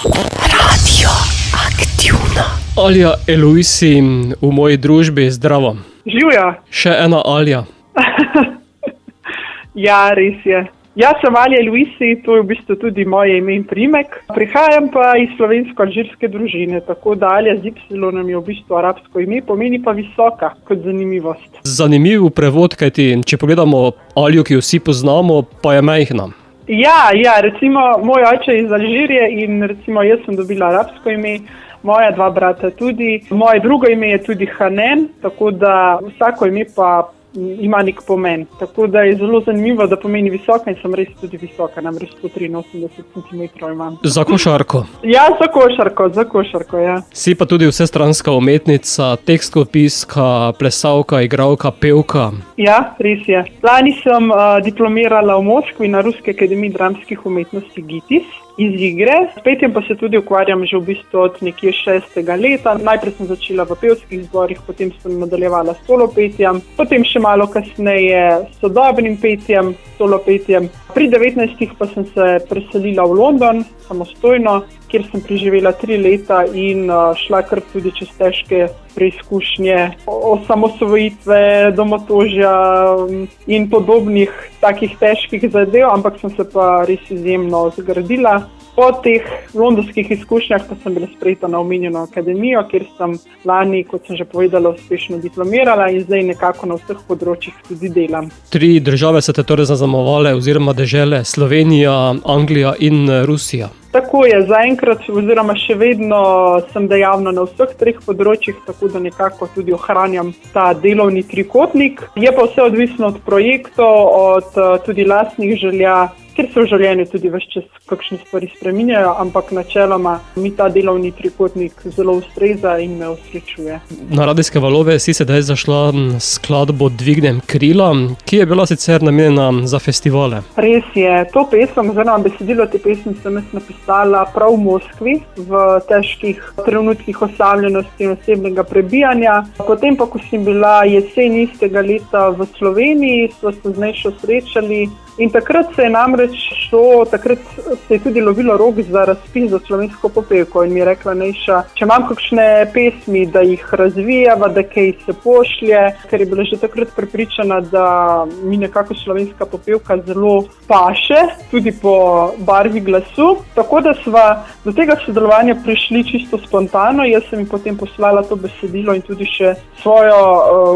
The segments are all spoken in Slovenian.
Radioaktivna. Alja Eloisi v moji družbi, zdravo. Živjo. Še ena Alja. Ja, res je. Jaz sem Alja Eloisi, to je v bistvu tudi moje ime in priimek. Prihajam pa iz slovensko-alžirske družine, tako da Alja z Y je v bistvu arabsko ime, pomeni pa visoka, kot zanimivost. Zanimiv prevod, kajti če pogledamo Aljo, ki jo vsi poznamo, pa je majhna. Ja, recimo moj oče je iz Alžirije in recimo jaz sem dobila arabsko ime, moja dva brata tudi. Moje drugo ime je tudi Hanen, tako da vsako ime pa ima nek pomen. Tako da je zelo zanimivo, da pomeni visoka in sem res tudi visoka, namreč 183 cm imam. Za košarko. Ja, za košarko, ja. Si pa tudi vsestranska umetnica, tekstopiska, plesalka, igralka, pevka. Ja, res je. Lani sem diplomirala v Moskvi na Ruski akademiji dramskih umetnosti GITIS iz igre. S petjem pa se tudi ukvarjam že v bistvu od nekje 6. leta. Najprej sem začela v pevskih zborih, potem sem nadaljevala s solo petjem, potem še malo kasneje s sodobnim petjem, solo petjem. Pri 19 pa sem se preselila v London samostojno, kjer sem preživela 3 leta in šla kar tudi čez težke preizkušnje osamosvojitve, domotožja in podobnih takih težkih zadev, ampak sem se pa res izjemno zgradila. Po teh londonskih izkušnjah pa sem bila sprejeta na omenjeno akademijo, kjer sem lani, kot sem že povedala, uspešno diplomirala in zdaj nekako na vseh področjih tudi delam. 3 države so te torej zaznamovale oziroma dežele, Slovenija, Anglija in Rusija. Tako je, zaenkrat oziroma še vedno sem dejavna na vseh 3 področjih, tako da nekako tudi ohranjam ta delovni trikotnik. Je pa vse odvisno od projektov, od tudi lastnih želja, ker se v življenju tudi ves čas kakšne stvari spreminjajo, ampak načeloma mi ta delovni trikotnik zelo ustreza in me osrečuje. Na radijske valove si sedaj zašla skladbo Dvignem krila, ki je bila sicer namenjena za festivale. Res je, to pesem, oziroma besedilo te pesmi sem jaz napisala prav v Moskvi, v težkih trenutkih osamljenosti in osebnega prebijanja. Potem pa, ko sem bila jesen istega leta v Sloveniji, sva se z Nejšo srečali. In takrat se je namreč takrat se je tudi lovilo rok za razpis za slovensko popevko in mi je rekla Nejša, če imam kakšne pesmi, da jih razvijava, da kaj se pošlje, ker je bila že takrat prepričana, da mi nekako slovenska popevka zelo paše, tudi po barvi glasu. Tako da sva do tega sodelovanja prišli čisto spontano, jaz sem jim potem poslala to besedilo in tudi še svojo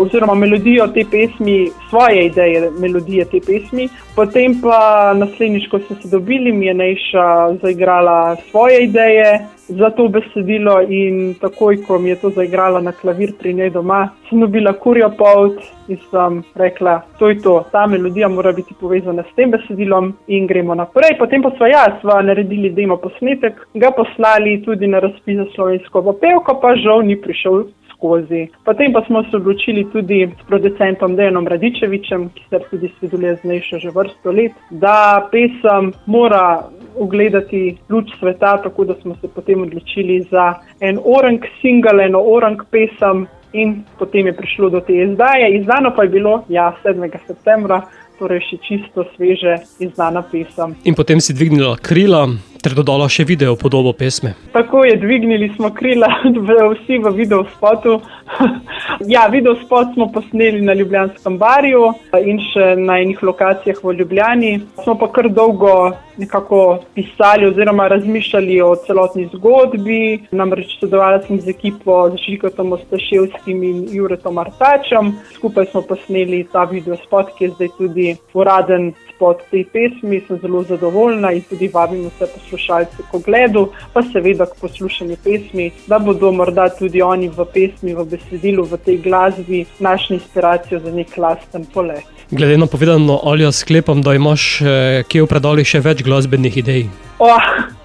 oziroma melodijo te pesmi, svoje ideje melodije te pesmi. Potem pa naslednjič, ko smo se dobili, mi je Nejša zaigrala svoje ideje za to besedilo in takoj, ko mi je to zaigrala na klavir pri njej doma, sem dobila kurjo polt in sem rekla, to je to, ta melodija mora biti povezana s tem besedilom in gremo naprej. Potem pa sva naredili demo posnetek, ga poslali tudi na razpis za slovensko popevko, pa žal ni prišel skozi. Potem pa smo se odločili tudi s producentom Dejanom Radičevičem, ki se tudi sodeluje z Nejšo že vrsto let, da pesem mora ugledati luč sveta, tako da smo se potem odločili za en orang single, eno orang pesem in potem je prišlo do te izdaje. Izdano pa je bilo 7. septembra, torej še čisto sveže izdana pesem. In potem si dvignila krila ter dodala še video podobo pesme. Tako je, dvignili smo krila vsi v videospotu. Ja, videospot smo posneli na Ljubljanskem barju in še na enih lokacijah v Ljubljani. Smo pa kar dolgo nekako pisali oziroma razmišljali o celotni zgodbi. Namreč sodelovala sem z ekipo z Žikotom Ostaševskim in Juretom Artačem. Skupaj smo posneli ta videospot, ki je zdaj tudi uraden spot tej pesmi. Sem zelo zadovoljna in tudi vabim vse poslušalce k ogledu, pa seveda k poslušanju pesmi, da bodo morda tudi oni v pesmi, v besedilu, v tej glasbi našli inspiracijo za nek lasten polet. Glede na povedano, Alja, sklepam, da imaš kje v predalih še več glasbenih idej.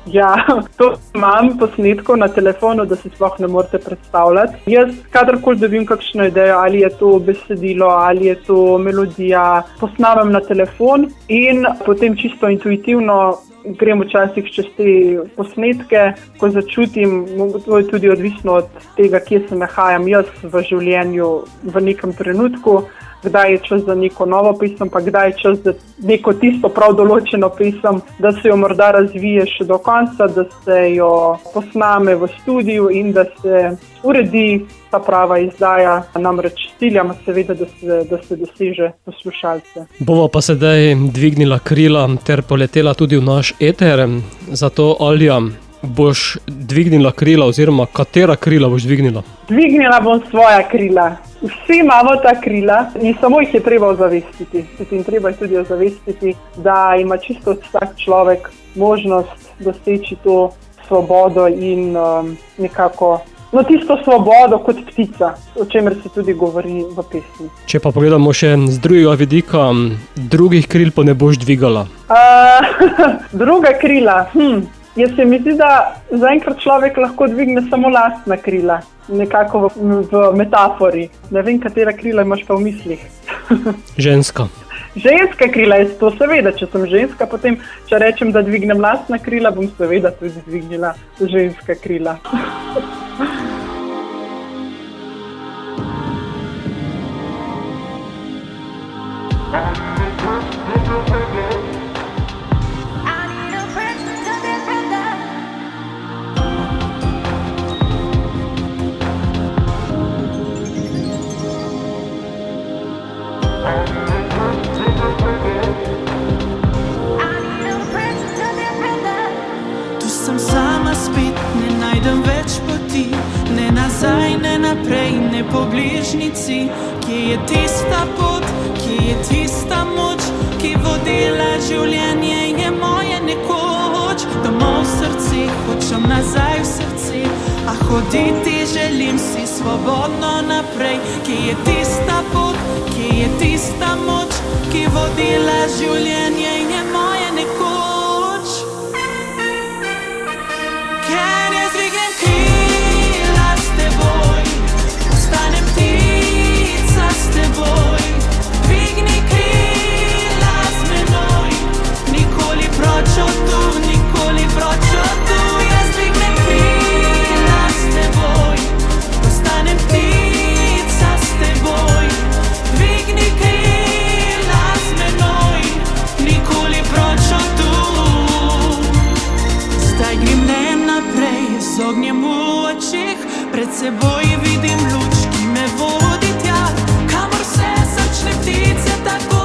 Ja, to imam posnetkov na telefonu, da si sploh ne morete predstavljati. Jaz kadarkoli dobim kakšno idejo, ali je to besedilo, ali je to melodija, posnamem na telefon in potem čisto intuitivno grem včasih čez te posnetke, ko začutim, to je tudi odvisno od tega, kje se nahajam jaz v življenju v nekem trenutku, kdaj je čas za neko novo pesem, pa kdaj je čas za neko tisto prav določeno pesem, da se jo morda razvije še do konca, da se jo posname v studiu in da se uredi ta prava izdaja. Namreč ciljamo seveda, da se doseže poslušalce. Bova pa sedaj dvignila krila ter poletela tudi v naš eter. Zato, Alja, boš dvignila krila oziroma katera krila boš dvignila? Dvignila bom svoja krila. Vsi imamo ta krila in samo jih je treba ozavestiti. In treba je tudi ozavestiti, da ima čisto vsak človek možnost doseči to svobodo in nekako tisto svobodo kot ptica, o čemer se tudi govori v pesmi. Če pa pogledamo še z drugega vidika, drugih kril pa ne boš dvigala. Druga krila. Jaz se mi zdi, da zaenkrat človek lahko dvigne samo lastna krila, nekako v metafori. Ne vem, katera krila imaš pa v mislih. Ženska. Ženska krila je to, seveda, če sem ženska, potem, če rečem, da dvignem lastna krila, bom seveda tudi dvignila ženska krila. Ne nazaj, ne naprej, ne po bližnici. Kje je tista pot, kje je tista moč, ki vodila življenje je moje nekoč. Domov v srce, hočem nazaj v srce, a hoditi želim si svobodno naprej. Kje je tista pot, kje je tista moč, ki vodila življenje je moje nekoč. Ker jaz dvignem krila s teboj, ostanem ptica s teboj. Dvigni krila z menoj, nikoli proč od tu, nikoli proč od tu. Jaz dvignem krila s teboj, ostanem ptica s teboj. Dvigni krila z menoj, nikoli proč od tu. Zdaj grem naprej z ognjem v očih, pred seboj vidim luč, ki me vodi tja, kamor se srčne ptice tako